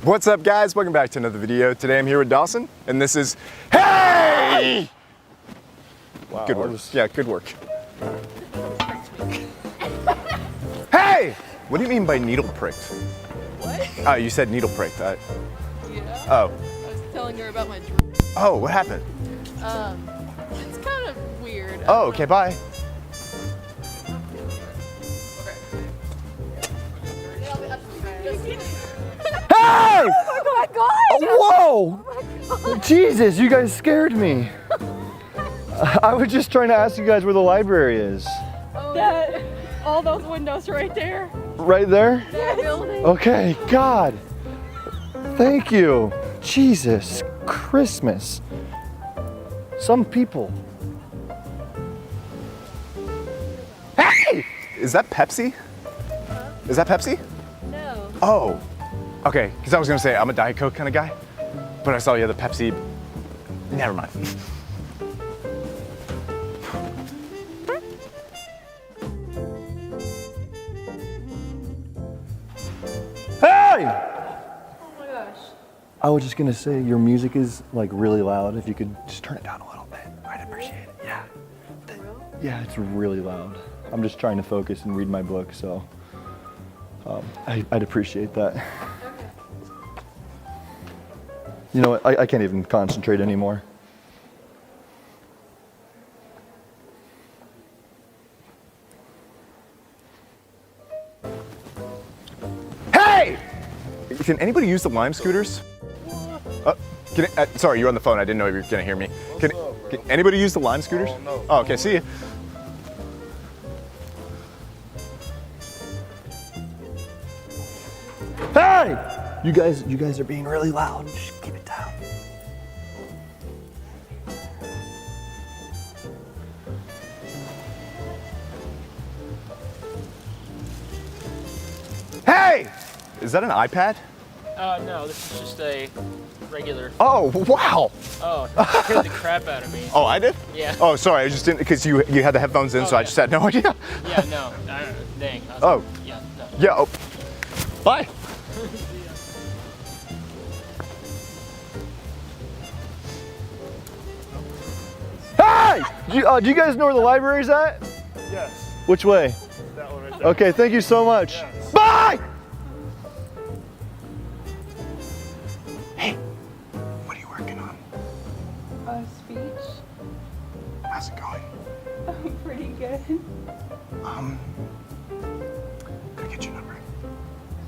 What's up, guys? Welcome back to another video. Today I'm here with Dawson, and this is Hey! Wow, good work. Yeah, good work. Hey! What do you mean by needle pricked? What? Oh, you said needle pricked. Yeah. Oh. I was telling her about my dream. Oh, what happened? It's kind of weird. Oh, okay, bye. Hey! Oh my god! Oh, whoa! Oh Jesus, you guys scared me. I was just trying to ask you guys where the library is. That, all those windows right there. Right there? That building. Okay, God. Thank you. Jesus Christmas. Some people. Hey! Is that Pepsi? Is that Pepsi? No. Oh. Okay, because I was gonna say I'm a Diet Coke kind of guy, but I saw you had the Pepsi. Never mind. Hey! Oh my gosh. I was just gonna say your music is like really loud. If you could just turn it down a little bit, I'd appreciate it. Yeah. For real? Yeah, it's really loud. I'm just trying to focus and read my book, so I'd appreciate that. Okay. You know what? I can't even concentrate anymore. Hey! Can anybody use the Lime scooters? Sorry, you're on the phone. I didn't know if you were gonna hear me. Can anybody use the Lime scooters? Oh, no. Oh, okay, see you. Hey! You guys are being really loud. Just keep it down. Hey! Is that an iPad? No, this is just a regular. Oh, wow! Oh, you scared the crap out of me. Oh, I did? Yeah. Oh, sorry, I just didn't, because you had the headphones in, Oh, so I yeah. just had no idea. Yeah, no. I don't know. Dang. I was Oh. like, yeah, no. Yeah, oh. Bye. Hey! Do you guys know where the library's at? Yes, Which way? that one right there. Okay, thank you so much. Yes. Bye! Hey, what are you working on? A speech. How's it going? Pretty good. Could I get your number?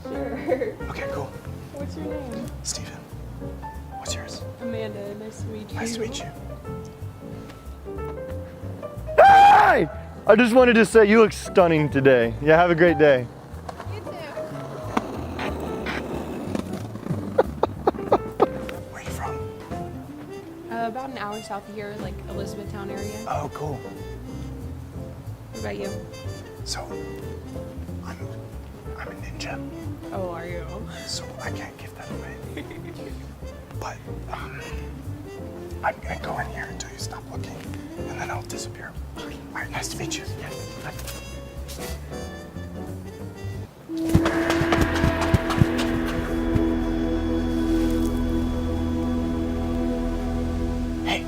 Sure. Okay, cool. What's your name? Steven, what's yours? Amanda. Nice to meet you. Nice to meet you. Hey! I just wanted to say you look stunning today. Yeah, have a great day. You too. Where are you from? About an hour south of here, like Elizabethtown area. Oh, cool. What about you? So, I'm a ninja, Oh, are you? so I can't give that away. But, I'm gonna go in here until you stop looking, and then I'll disappear. All right, nice to meet you. Yeah. Hey,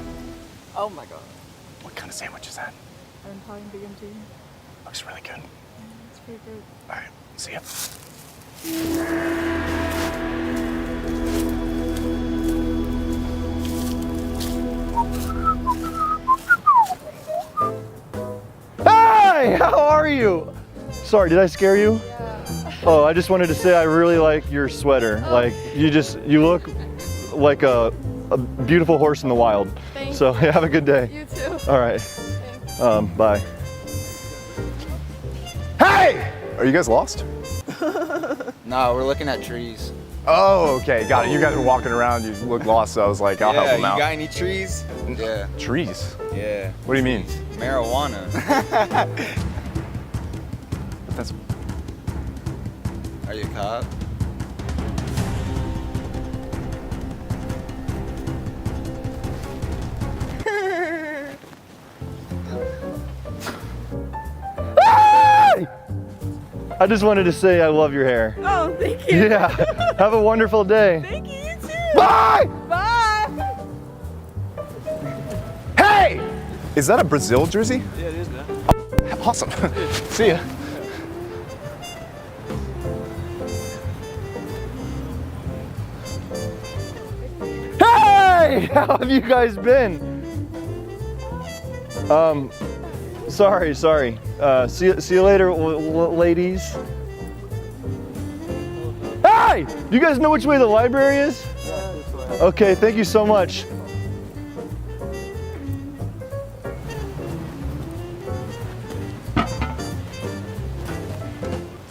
Oh my god. what kind of sandwich is that? I'm probably big into you. Looks really good. It's pretty good. All right, see ya. Hey! How are you? Sorry, did I scare you? Yeah. Oh, I just wanted to say I really like your sweater. Like you look like a beautiful horse in the wild. Thank So have a good day. You too. All right. Thanks. Bye. Hey! Are you guys lost? No, we're looking at trees. Oh, okay, got it. You guys were walking around, you looked lost, so I was like, I'll help Yeah, them you out. got any trees? Yeah, Trees? yeah. What do you mean? Marijuana. That's Are you a cop? I just wanted to say I love your hair. Oh, thank you. Yeah. Have a wonderful day. Thank you, you too. Bye! Bye. Hey! Is that a Brazil jersey? Yeah, it is, man. Awesome. See ya. Hey! How have you guys been? Sorry. See you later, ladies. Hey! Do you guys know which way the library is? Okay, thank you so much.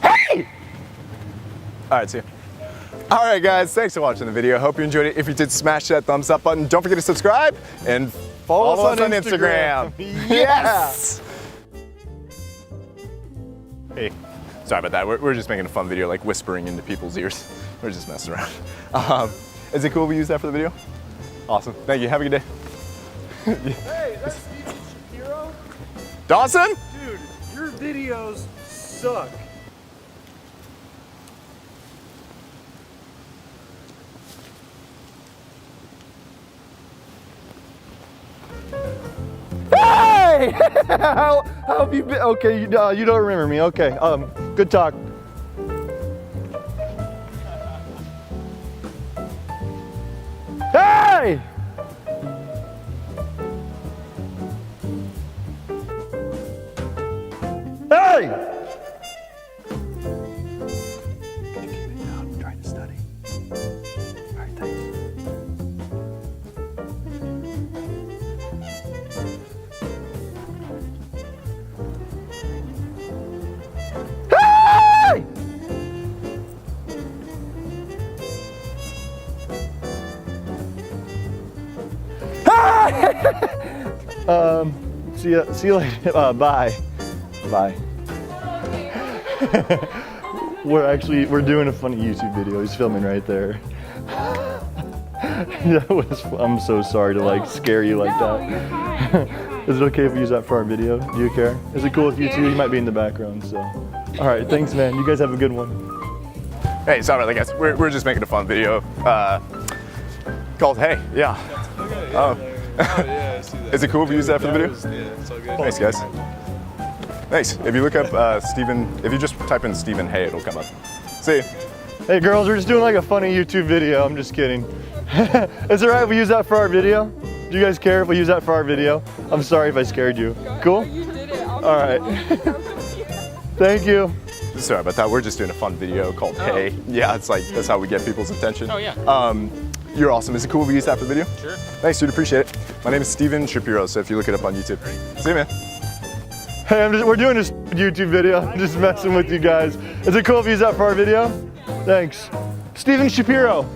Hey! All right, see ya. All right, guys, thanks for watching the video. Hope you enjoyed it. If you did, smash that thumbs up button. Don't forget to subscribe and follow us on Instagram. Yes! Hey, sorry about that. We're just making a fun video, like whispering into people's ears. We're just messing around. Is it cool we use that for the video? Awesome. Thank you. Have a good day. Hey, that's Steven Shapiro? Dawson? Dude, your videos suck. Hey! How have you been? Okay, you don't remember me. Okay, good talk. Hey! Hey! I'm trying to study. All right, thanks. Hey! See you later. Bye. We're doing a funny YouTube video. He's filming right there. I'm so sorry to like scare you like No, that. you're fine. You're fine. Is it okay if we use that for our video? Do you care? Is it cool if you two? You might be in the background, so. All right, thanks, man. You guys have a good one. Hey, sorry about that, guys. We're just making a fun video called Hey. Yeah. Okay, Oh. yeah, I see that. Is it cool if we use that for the video? Yeah, it's all good. Thanks, guys. Thanks. If you look up Steven, if you just type in Steven Hey, it'll come up. See you. Hey, girls, we're just doing like a funny YouTube video. I'm just kidding. Is it right if we use that for our video? Do you guys care if we use that for our video? I'm sorry if I scared you. Cool? You did it. All right. Thank you. Sorry about that. We're just doing a fun video called Hey. Yeah, it's like, that's how we get people's attention. Oh, yeah. You're awesome. Is it cool if we use that for the video? Sure. Thanks, dude. Appreciate it. My name is Steven Shapiro, so if you look it up on YouTube. See you, man. Hey, we're doing this YouTube video. I'm just messing with you guys. Is it cool if we use that for our video? Thanks. Steven Shapiro.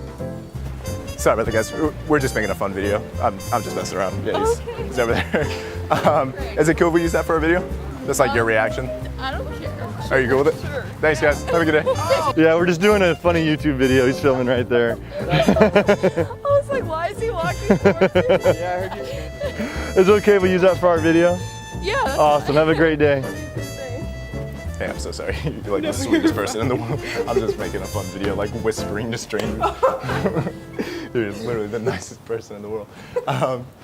Sorry about that, guys. We're just making a fun video. I'm just messing around. Yeah, he's over there. Is it cool if we use that for a video? Just like your reaction. I don't care. Are you cool with it? Sure. Thanks, guys. Have a good day. Yeah, we're just doing a funny YouTube video. He's filming right there. I was like, why is he walking towards me? Yeah, I heard you. Is it okay if we use that for our video? Yeah. That's Awesome. Have a great day. Hey, I'm so sorry. You're like the sweetest person in the world. I'm just making a fun video, like whispering to strangers. You're literally the nicest person in the world.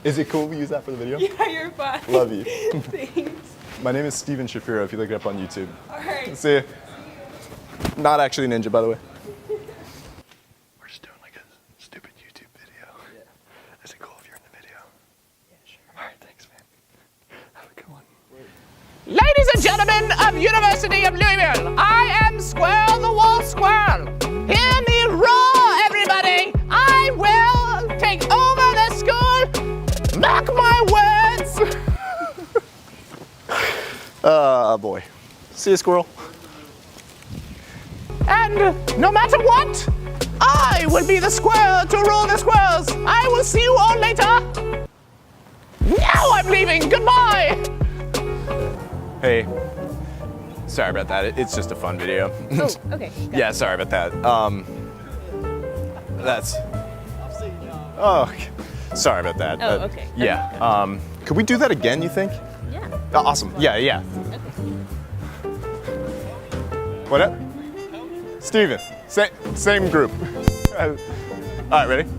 Is it cool if we use that for the video? Yeah, you're fine. Love you. Thanks. My name is Steven Shapiro, if you look it up on YouTube. All right. See ya. Not actually Ninja, by the way. We're just doing like a stupid YouTube video. Yeah. Is it cool if you're in the video? Yeah, sure. All right, thanks, man. Have a good one. Ladies and gentlemen of University of Louisville, I am Squirrel the Wall Squirrel. Hear me roar, everybody. I will take over the school. Mark my words. Boy. See ya, squirrel. And no matter what, I will be the squirrel to rule the squirrels. I will see you all later. Now I'm leaving. Goodbye. Hey. Sorry about that. It's just a fun video. Oh, okay. Yeah, sorry about that. That's. Oh, okay. Sorry about that. Oh, okay. Yeah. Could we do that again, you think? Yeah. Awesome. Yeah. What up? Steven. Same group. All right, ready?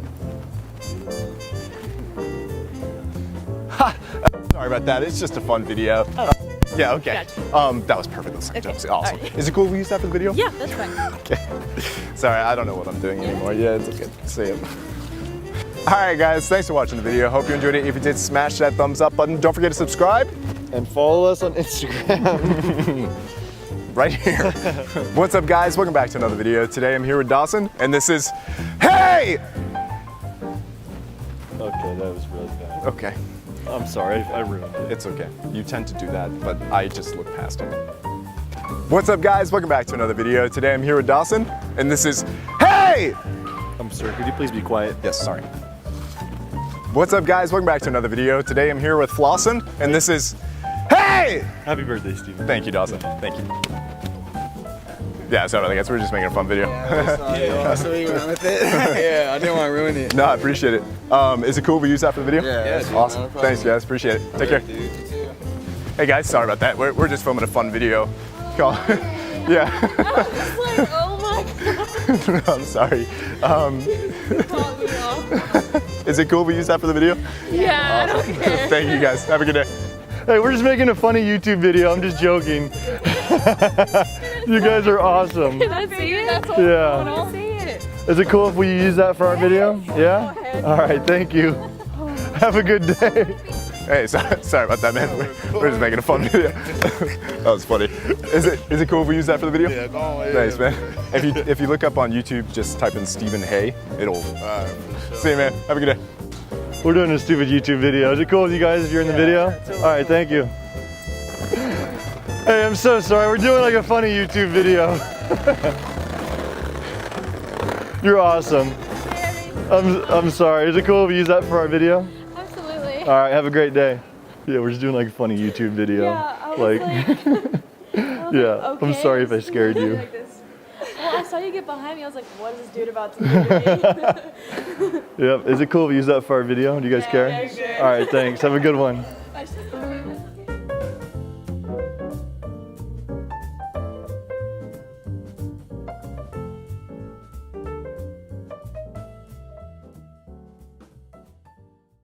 Ha! Sorry about that. It's just a fun video. Oh. Yeah, okay. Gotcha. That was perfect. That's Okay. awesome. All right. Is it cool if we use that for the video? Yeah, that's fine. Okay. Sorry, I don't know what I'm doing anymore. Yeah, it's okay. See it. All right, guys. Thanks for watching the video. Hope you enjoyed it. If you did, smash that thumbs up button. Don't forget to subscribe. And follow us on Instagram. Right here. What's up, guys? Welcome back to another video. Today I'm here with Dawson, and this is Hey! Okay, that was really bad. Okay, I'm sorry, I ruined it. it's okay. You tend to do that, but I just look past it. What's up, guys? Welcome back to another video. Today I'm here with Dawson, and this is Hey! I'm sorry, could you please be quiet? Yes, sorry. What's up, guys? Welcome back to another video. Today I'm here with Flossin, and this is Hey! Happy birthday, Steven. Thank you, Dawson. Thank you. Yeah, so I guess we're just making a fun video. That's the way you went with it. Yeah, I didn't want to ruin it. No, I appreciate it. Is it cool if we use that for the video? Yeah, dude, Awesome. no problem. Thanks, guys. Appreciate it. Take care. Dude, you too. Hey, guys. Sorry about that. We're just filming a fun video. Call. Yeah. Oh my god. No, I'm sorry. Called me off. Is it cool if we use that for the video? Yeah, I don't care. Thank you, guys. Have a good day. Hey, we're just making a funny YouTube video. I'm just joking. You guys are awesome. Can I see it? That's all Yeah. I want to see it. Is it cool if we use that for our video? Yeah? All right, thank you. Have a good day. Hey, sorry about that, man. We're just making a fun video. That was funny. Is it cool if we use that for the video? Yeah, go on. Thanks, man. If you look up on YouTube, just type in Stephen Hay. It'll. See you, man. Have a good day. We're doing a stupid YouTube video. Is it cool with you guys if you're in the video? All right, thank you. Hey, I'm so sorry. We're doing like a funny YouTube video. You're awesome. I'm sorry. Is it cool if we use that for our video? Absolutely. All right, have a great day. Yeah, we're just doing like a funny YouTube video. Yeah, I was Yeah, I'm sorry if I scared you. Like this. Well, I saw you get behind me. I was like, what is this dude about to do to me? Yep. Is it cool if we use that for our video? Do you guys care? Yeah, sure. All right, thanks. Have a good one.